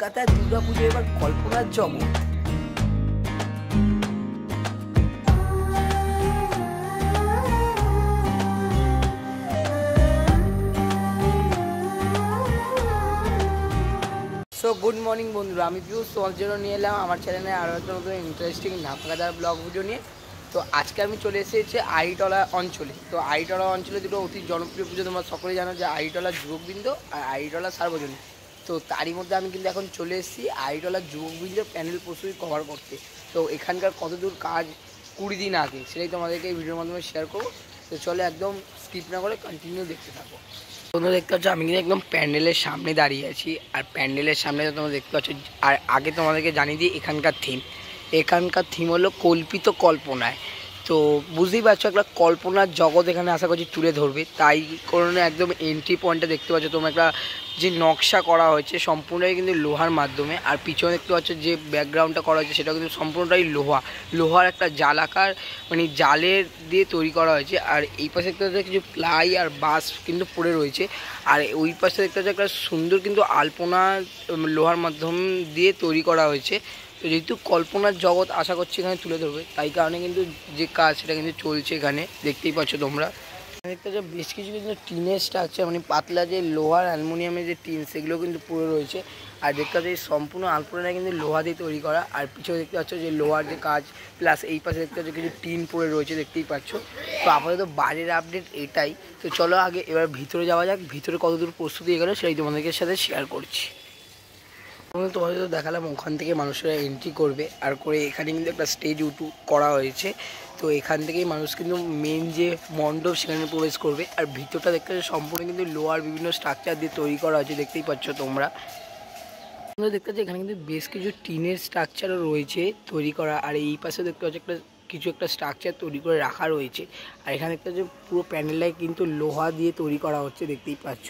কলকাতায় দুর্গাপুজো এবার কল্পনার জগৎ। সো গুড মর্নিং বন্ধুরা, আমি পিউষ তোমার জন্য নিয়ে এলাম আমার চ্যানেলে আরও একটা নতুন ইন্টারেস্টিং ধাপকাদার ব্লগ ভিডিও নিয়ে। তো আজকে আমি চলে এসেছি আড়িটলা অঞ্চলে। তো আড়িটলা অঞ্চলে দুটো অতি জনপ্রিয় পুজো, তোমরা সকলেই জানো যে আড়িটলা যুবকবৃন্দ আর আড়িটলা সার্বজনীন। তো তারই মধ্যে আমি কিন্তু এখন চলে এসেছি আড়িটলা যুবকবৃন্দের প্যানেল প্রস্তুতি কভার করতে। তো এখানকার কতদূর কাজ 20 দিন আগে সেটাই তোমাদেরকে এই ভিডিওর মাধ্যমে শেয়ার করবো। তো চলে একদম স্কিপ না করে কন্টিনিউ দেখতে থাকো। তোমরা দেখতে পাচ্ছ আমি কিন্তু একদম প্যান্ডেলের সামনে দাঁড়িয়ে আছি, আর প্যান্ডেলের সামনে তোমরা দেখতে পাচ্ছ। আর আগে তোমাদেরকে জানিয়ে দিই এখানকার থিম হলো কল্পিত কল্পনায়। তো বুঝতেই পারছো একটা কল্পনার জগৎ এখানে আশা করছি তুলে ধরবে, তাই কারণে একদম এন্ট্রি পয়েন্টটা দেখতে পাচ্ছ তোমরা একটা যে নকশা করা হয়েছে সম্পূর্ণটাই কিন্তু লোহার মাধ্যমে। আর পিছনে দেখতে পাচ্ছ যে ব্যাকগ্রাউন্ডটা করা হয়েছে সেটা কিন্তু সম্পূর্ণটাই লোহার একটা জালাকার মানে জালের দিয়ে তৈরি করা হয়েছে। আর এই পাশে দেখতে পাচ্ছ কিছু প্লাই আর বাঁশ কিন্তু পড়ে রয়েছে। আর ওই পাশে দেখতে পাচ্ছ একটা সুন্দর কিন্তু আলপনা লোহার মাধ্যম দিয়ে তৈরি করা হয়েছে। তো যেহেতু কল্পনার জগৎ আশা করছি এখানে তুলে ধরবে, তাই কারণে কিন্তু যে কাজ সেটা কিন্তু চলছে এখানে, দেখতেই পাচ্ছ তোমরা। দেখতে পাচ্ছ বেশ কিছু কিন্তু টিনের স্ট্রাকচার মানে পাতলা যে লোহার অ্যালুমিনিয়ামের যে টিন সেগুলো কিন্তু পড়ে রয়েছে। আর দেখতে পাচ্ছ এই সম্পূর্ণ আলপনাটা কিন্তু লোহা দিয়ে তৈরি করা। আর পিছনে দেখতে পাচ্ছ যে লোহার যে কাজ প্লাস এই পাশে দেখতে পাচ্ছ কিছু টিন পড়ে রয়েছে, দেখতেই পাচ্ছ। তো আপাতত বাইরের আপডেট এটাই। তো চলো আগে এবার ভিতরে যাওয়া যাক, ভিতরে কতদূর প্রস্তুতি এগোলো সেটাই তোমাদেরকে সাথে শেয়ার করছি। তোমাদের তো দেখালাম ওখান থেকে মানুষেরা এন্ট্রি করবে, আর করে এখানে কিন্তু একটা স্টেজ করা হয়েছে। তো এখান থেকেই মানুষ কিন্তু মেন যে মণ্ডপ সেখানে প্রবেশ করবে। আর ভিতরটা দেখতে পাচ্ছ সম্পূর্ণ কিন্তু লোহার বিভিন্ন স্ট্রাকচার দিয়ে তৈরি করা হয়েছে, দেখতেই পাচ্ছ তোমরা দেখতে পাচ্ছ। এখানে কিন্তু বেশ কিছু টিনের স্ট্রাকচারও রয়েছে তৈরি করা। আর এই পাশে দেখতে পাচ্ছ কিছু একটা স্ট্রাকচার তৈরি করে রাখা রয়েছে। আর এখানে দেখতে পাচ্ছ পুরো প্যানেলটাই কিন্তু লোহা দিয়ে তৈরি করা হচ্ছে, দেখতেই পাচ্ছ।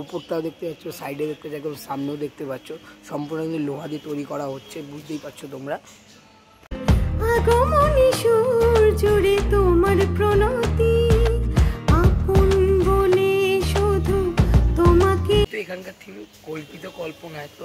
উপরটাও দেখতে পাচ্ছ, সাইডে দেখতে পাচ্ছ, একদম সামনেও দেখতে পাচ্ছ, সম্পূর্ণ কিন্তু লোহা দিয়ে তৈরি করা হচ্ছে, বুঝতেই পারছো তোমরা। আগমনী সুর জুড়ে তোমার প্রণতি আপন বলে শুধু তোমাকে। তো এখানকার থিম কল্পিত কল্পনায়। তো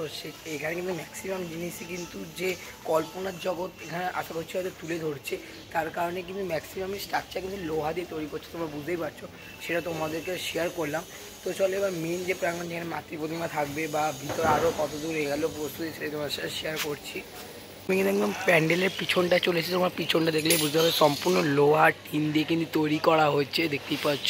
এখানে কিন্তু ম্যাক্সিমাম জিনিসই কিন্তু যে কল্পনার জগৎ এখানে আশা করছি হয়তো তুলে ধরছে, তার কারণে কিন্তু ম্যাক্সিমামই স্ট্রাকচার কিন্তু লোহা দিয়ে তৈরি করছে, তোমরা বুঝতেই পারছো। সেটা তোমাদেরকে শেয়ার করলাম। তো চলো এবার মেন যে প্রাঙ্গণ যেখানে মাতৃ প্রতিমা থাকবে বা ভিতরে আরও কত দূর এগেলো প্রস্তুতি সেটা তোমার সাথে শেয়ার করছি। আমি কিন্তু একদম প্যান্ডেলের পিছনটা চলে এসেছি, তোমার পিছনটা দেখলেই বুঝতে হবে সম্পূর্ণ লোহার টিন দিয়ে কিন্তু তৈরি করা হচ্ছে, দেখতেই পাচ্ছ।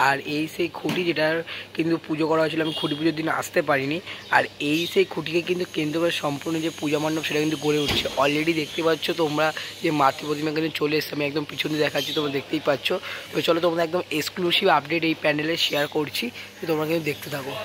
আর এই সেই খুঁটি যেটার কিন্তু পুজো করা হয়েছিল, আমি খুঁটি পুজোর দিন আসতে পারিনি। আর এই সেই খুঁটিকে কিন্তু কেন্দ্র করে সম্পূর্ণ যে পূজা মণ্ডপ সেটা কিন্তু গড়ে উঠছে। অলরেডি দেখতে পাচ্ছ তোমরা যে মাতৃ প্রতিমা কিন্তু চলে এসছে, আমি একদম পিছন দিয়ে দেখাচ্ছি, তোমরা দেখতেই পাচ্ছ। তো চলো তোমরা একদম এক্সক্লুসিভ আপডেট এই প্যান্ডেলে শেয়ার করছি, তো তোমরা কিন্তু দেখতে থাকো।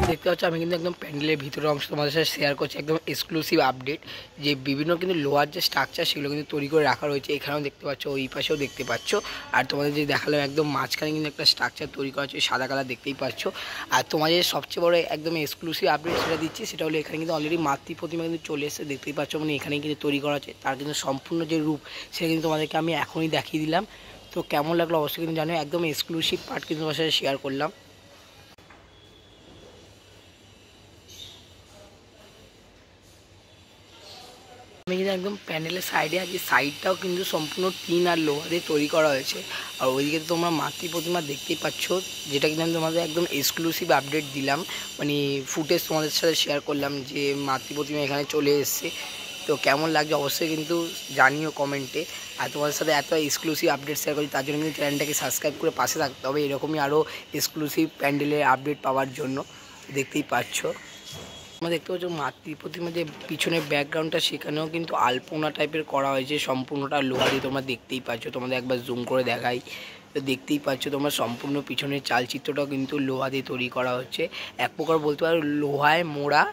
দেখতে পাচ্ছ আমি কিন্তু একদম প্যান্ডেলের ভিতরের অংশ তোমাদের সাথে শেয়ার করছি, একদম এক্সক্লুসিভ আপডেট। যে বিভিন্ন কিন্তু লোহার যে স্ট্রাকচার সেগুলো কিন্তু তৈরি করে রাখা রয়েছে, এখানেও দেখতে পাচ্ছ, ওই পাশেও দেখতে পাচ্ছ। আর তোমাদের যে দেখালাম একদম মাঝখানে কিন্তু একটা স্ট্রাকচার তৈরি করা হচ্ছে সাদা কালার, দেখতেই পাচ্ছ। আর তোমাদের সবচেয়ে বড় একদম এক্সক্লুসিভ আপডেট সেটা দিচ্ছি, সেটা হলো এখানে কিন্তু অলরেডি মাতৃ প্রতিমা কিন্তু চলে এসেছে, দেখতেই পাচ্ছ। মানে এখানে কিন্তু তৈরি করা হচ্ছে, তার কিন্তু সম্পূর্ণ যে রূপ সেটা কিন্তু তোমাদেরকে আমি এখনই দেখিয়ে দিলাম। তো কেমন লাগলো অবশ্যই কিন্তু জানো, একদম এক্সক্লুসিভ পার্ট কিন্তু তোমার সাথে শেয়ার করলাম। আমি কিন্তু একদম প্যান্ডেলের সাইডে আছি, সাইডটাও কিন্তু সম্পূর্ণ টিন আর লোহা দিয়ে তৈরি করা হয়েছে। আর ওইদিকে তোমরা মাতৃ প্রতিমা দেখতেই পাচ্ছ, যেটা কিন্তু আমি তোমাদের একদম এক্সক্লুসিভ আপডেট দিলাম, মানে ফুটেজ তোমাদের সাথে শেয়ার করলাম যে মাতৃ প্রতিমা এখানে চলে এসছে। তো কেমন লাগছে অবশ্যই কিন্তু জানিও কমেন্টে। আর তোমাদের সাথে এত এক্সক্লুসিভ আপডেট শেয়ার করি, তার জন্য কিন্তু চ্যানেলটাকে সাবস্ক্রাইব করে পাশে থাকতে হবে এরকমই আরও এক্সক্লুসিভ প্যান্ডেলের আপডেট পাওয়ার জন্য, দেখতেই পাচ্ছ। তোমরা দেখতে পাচ্ছ মাতৃ প্রতিমা যে পিছনের ব্যাকগ্রাউন্ডটা সেখানেও কিন্তু আলপনা টাইপের করা হয়েছে, সম্পূর্ণটা লোহা দিয়ে তোমরা দেখতেই পাচ্ছ। তোমাদের একবার জুম করে দেখাই, তো দেখতেই পাচ্ছ তোমরা সম্পূর্ণ পিছনের চালচিত্রটাও কিন্তু লোহা দিয়ে তৈরি করা হচ্ছে। এক প্রকার বলতে পারো লোহায় মোড়া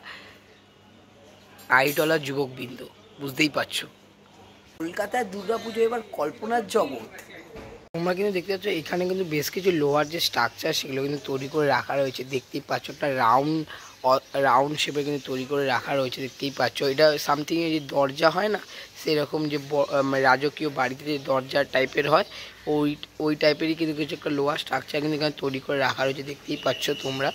আড়িটলা যুবকবৃন্দ, বুঝতেই পারছো। কলকাতায় দুর্গাপুজো এবার কল্পনার জগৎ। তোমরা কিন্তু দেখতে পাচ্ছ এখানে কিন্তু বেশ কিছু লোহার যে স্ট্রাকচার সেগুলো কিন্তু তৈরি করে রাখা রয়েছে, দেখতেই পাচ্ছ। একটা রাউন্ড রাউন্ড শেপে কিন্তু তৈরি করে রাখা রয়েছে, দেখতেই পাচ্ছ। এটা সামথিং যে দরজা হয় না, সেরকম যে রাজকীয় বাড়িতে যে দরজা টাইপের হয়, ওই টাইপেরই কিন্তু কিছু একটা লোহার স্ট্রাকচার কিন্তু এখানে তৈরি করে রাখা রয়েছে, দেখতেই পাচ্ছ তোমরা।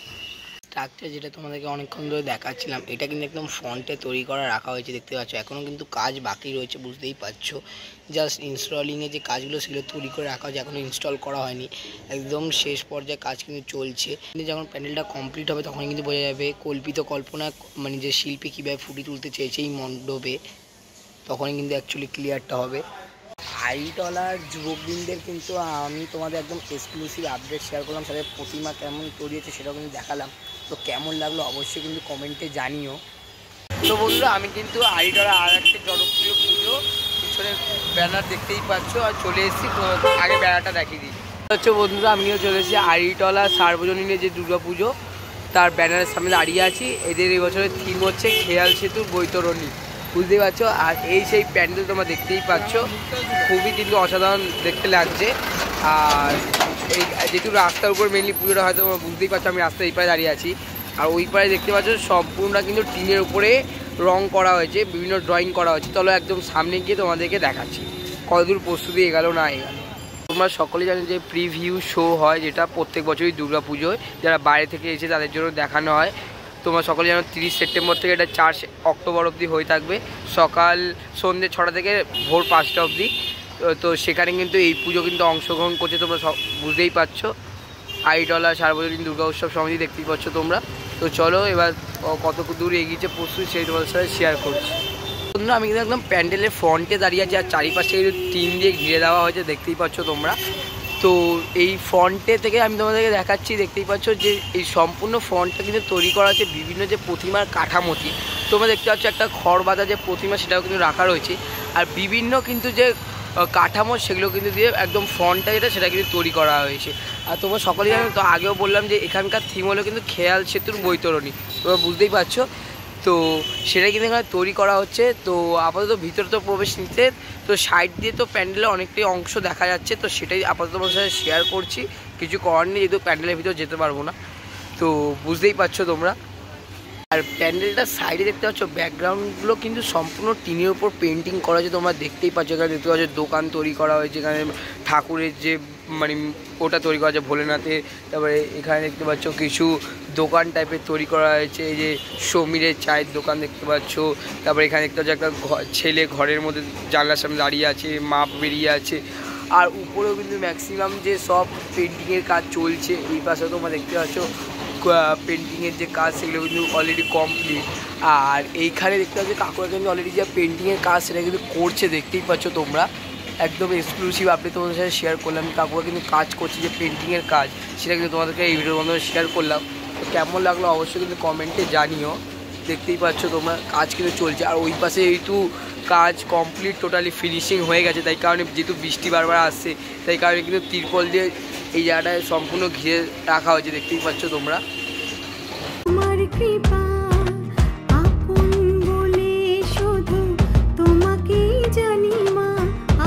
স্ট্রাকচার যেটা তোমাদেরকে অনেকক্ষণ ধরে দেখাচ্ছিলাম, এটা কিন্তু একদম ফ্রন্টে তৈরি করা রাখা হয়েছে, দেখতে পাচ্ছ। এখনও কিন্তু কাজ বাকি রয়েছে, বুঝতেই পারছো। জাস্ট ইনস্টলিংয়ে যে কাজগুলো সেগুলো তৈরি করে রাখা হয়েছে, এখনও ইনস্টল করা হয়নি, একদম শেষ পর্যায়ে কাজ কিন্তু চলছে। কিন্তু যখন প্যান্ডেলটা কমপ্লিট হবে তখন কিন্তু বোঝা যাবে কল্পিত কল্পনা মানে যে শিল্পী কীভাবে ফুটিয়ে তুলতে চেয়েছে এই মণ্ডপে, তখনই কিন্তু অ্যাকচুয়ালি ক্লিয়ারটা হবে। আইটলার যুবকবৃন্দের কিন্তু আমি তোমাদের একদম এক্সক্লুসিভ আপডেট শেয়ার করলাম, তাদের প্রতিমা কেমন তৈরি হচ্ছে সেটাও কিন্তু দেখালাম। তো কেমন লাগলো অবশ্যই কিন্তু কমেন্টে জানিও। তো বন্ধুরা, আমি কিন্তু আইটলা আর একটা জনপ্রিয় পুজো পিছনে ব্যানার দেখতেই পাচ্ছ, আর চলে এসেছি। আগে ব্যানারটা দেখিয়ে দিই হচ্ছে বন্ধুরা, আমিও চলে এসেছি আইটলা সার্বজনীনের যে দুর্গা পুজো তার ব্যানারের সামনে দাঁড়িয়ে আছি। এদের এই বছরের থিম হচ্ছে খেয়াল সেতুর বৈতরণী, বুঝতেই পারছো। আর এই সেই প্যান্ডেল তোমরা দেখতেই পাচ্ছ, খুবই কিন্তু অসাধারণ দেখতে লাগছে। আর এই যেহেতু রাস্তার উপর মেনলি পুজোটা হয়তো তোমরা বুঝতেই পারছো, আমি রাস্তার এই পারে দাঁড়িয়ে আছি। আর ওই পারে দেখতে পাচ্ছ সম্পূর্ণটা কিন্তু টিনের উপরে রং করা হয়েছে, বিভিন্ন ড্রয়িং করা হয়েছে। চলো একদম সামনে গিয়ে তোমাদেরকে দেখাচ্ছি কতদূর প্রস্তুতি এগালো না এগালো। তোমরা সকলেই জানো যে প্রিভিউ শো হয়, যেটা প্রত্যেক বছরই দুর্গা পুজোয় যারা বাইরে থেকে এসে তাদের জন্য দেখানো হয়। তোমরা সকলে জানো 30 সেপ্টেম্বর থেকে এটা 4 অক্টোবর অবধি হয়ে থাকবে, সকাল সন্ধ্যে 6টা থেকে ভোর 5টা অবধি। তো সেখানে কিন্তু এই পুজো কিন্তু অংশগ্রহণ করছে, তোমরা বুঝতেই পারছো। আইটলা সার্বজনীন দুর্গা উৎসব সমিতি দেখতেই পাচ্ছ তোমরা। তো চলো এবার কত দূর এগিয়েছে প্রস্তুতি সেই তোমাদের সাথে শেয়ার করছি। বন্ধুরা, আমি কিন্তু একদম প্যান্ডেলের ফ্রন্টে দাঁড়িয়ে আছি, আর চারিপাশে কিন্তু টিন দিয়ে ঘিরে দেওয়া হয়েছে, দেখতেই পাচ্ছ তোমরা। তো এই ফ্রন্টে থেকে আমি তোমাদেরকে দেখাচ্ছি, দেখতেই পাচ্ছ যে এই সম্পূর্ণ ফ্রন্টটা কিন্তু তৈরি করা হচ্ছে বিভিন্ন যে প্রতিমার কাঠামোটি। তোমরা দেখতে পাচ্ছ একটা খড় বাঁধা যে প্রতিমা, সেটাও কিন্তু রাখা রয়েছে। আর বিভিন্ন কিন্তু যে কাঠামো সেগুলো কিন্তু দিয়ে একদম ফ্রন্টটা যেটা সেটা কিন্তু তৈরি করা হয়েছে। আর তোমরা সকলেই জানো, তো আগেও বললাম যে এখানকার থিম হলো কিন্তু খেয়াল সেতুর বৈতরণী, তোমরা বুঝতেই পারছো। তো সেটাই কিন্তু এখানে তৈরি করা হচ্ছে। তো আপাতত ভিতরে তো প্রবেশ নিতে, তো সাইড দিয়ে তো প্যান্ডেলের অনেকটাই অংশ দেখা যাচ্ছে, তো সেটাই আপাতত তোমার সাথে শেয়ার করছি। কিছু করার নেই, যেহেতু প্যান্ডেলের ভিতর যেতে পারবো না, তো বুঝতেই পারছো তোমরা। আর প্যান্ডেলটার সাইডে দেখতে পাচ্ছ ব্যাকগ্রাউন্ডগুলো কিন্তু সম্পূর্ণ টিনের উপর পেন্টিং করা হয়েছে, তোমরা দেখতেই পাচ্ছ। এখানে দেখতে পাচ্ছ দোকান তৈরি করা হয়েছে, এখানে ঠাকুরের যে মানে ওটা তৈরি করা হয়েছে ভোলেনাথের। তারপরে এখানে দেখতে পাচ্ছ কিছু দোকান টাইপের তৈরি করা হয়েছে, এই যে সমীরের চায়ের দোকান দেখতে পাচ্ছ। তারপরে এখানে দেখতে পাচ্ছ একটা ছেলে ঘরের মধ্যে জানলার সামনে দাঁড়িয়ে আছে, মাপ বেরিয়ে আছে। আর উপরেও কিন্তু ম্যাক্সিমাম যে সব পেন্টিংয়ের কাজ চলছে। এই পাশে তোমরা দেখতে পাচ্ছ পেন্টিংয়ের যে কাজ সেগুলো কিন্তু অলরেডি কমপ্লিট। আর এইখানে দেখতে পাচ্ছ কাকুরা কিন্তু অলরেডি যে পেন্টিংয়ের কাজ সেটা কিন্তু করছে, দেখতেই পাচ্ছ তোমরা। একদম এক্সক্লুসিভ আপনি তোমাদের সাথে শেয়ার করলাম, কাকুরা কিন্তু কাজ করছে যে পেন্টিংয়ের কাজ, সেটা কিন্তু তোমাদেরকে এই ভিডিওর মাধ্যমে শেয়ার করলাম। তো কেমন লাগলো অবশ্যই কিন্তু কমেন্টে জানিও। দেখতেই পাচ্ছ তোমরা কাজ কিন্তু চলছে। আর ওই পাশে যেহেতু কাজ কমপ্লিট টোটালি ফিনিশিং হয়ে গেছে, তাই কারণে যেহেতু বৃষ্টি বারবার আসছে, তাই কারণে কিন্তু তিরপল দিয়ে এই জায়গাটায় সম্পূর্ণ ঘিরে রাখা হয়েছে, দেখতেই পাচ্ছ তোমরা। তোমার কৃপা আপন বলে শুধু তোমাকেই জানি মা,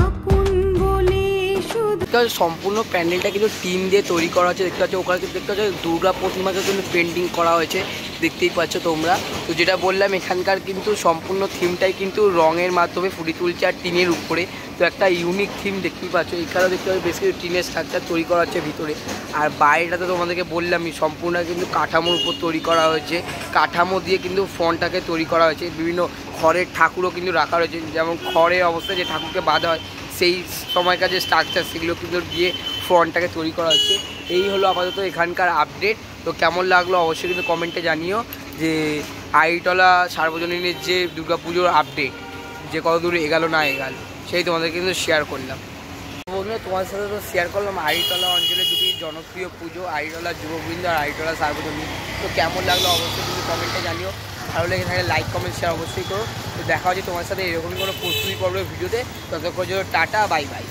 আপন বলে শুধু। সম্পূর্ণ প্যান্ডেলটা কিন্তু টিন দিয়ে তৈরি করা হচ্ছে, দেখতে পাচ্ছ। ওখানে কিন্তু দেখতে পাচ্ছ দুর্গা প্রতিমাকে কিন্তু পেন্টিং করা হয়েছে, দেখতেই পাচ্ছ তোমরা। তো যেটা বললাম, এখানকার কিন্তু সম্পূর্ণ থিমটাই কিন্তু রঙের মাধ্যমে ফুটিয়ে তুলছে আর টিনের উপরে। তো একটা ইউনিক থিম দেখতেই পাচ্ছ। এখানেও দেখতে পাচ্ছ বেশ কিছু টিনের স্ট্রাকচার তৈরি করা হচ্ছে ভিতরে। আর বাইরেটা তো তোমাদেরকে বললামই, সম্পূর্ণ কিন্তু কাঠামোর উপর তৈরি করা হয়েছে। কাঠামো দিয়ে কিন্তু ফ্রন্টটাকে তৈরি করা হয়েছে। বিভিন্ন খড়ের ঠাকুরও কিন্তু রাখা রয়েছে, যেমন খড়ের অবস্থায় যে ঠাকুরকে বাঁধা হয় সেই সময়কার যে স্ট্রাকচার সেগুলো কিন্তু দিয়ে ফ্রন্টটাকে তৈরি করা হচ্ছে। এই হলো আপাতত এখানকার আপডেট। তো কেমন লাগলো অবশ্যই কিন্তু কমেন্টে জানিও, যে আইটলা সার্বজনীনের যে দুর্গাপুজোর আপডেট যে কত দূর এগালো না এগালো, সেই তোমাদের কিন্তু শেয়ার করলাম। বন্ধুরা, তোমার সাথে তো শেয়ার করলাম আইটলা অঞ্চলের দুটি জনপ্রিয় পুজো, আইটলা যুববৃন্দ আর আইটলা সার্বজনীন। তো কেমন লাগলো অবশ্যই কিন্তু কমেন্টে জানিও। ভালো লেগে থাকলে লাইক কমেন্ট শেয়ার অবশ্যই করো। তো দেখা হচ্ছে তোমার সাথে এরকম কোনো প্রস্তুতি পর্বের ভিডিওতে। ততক্ষণ জন্য টাটা, বাই বাই।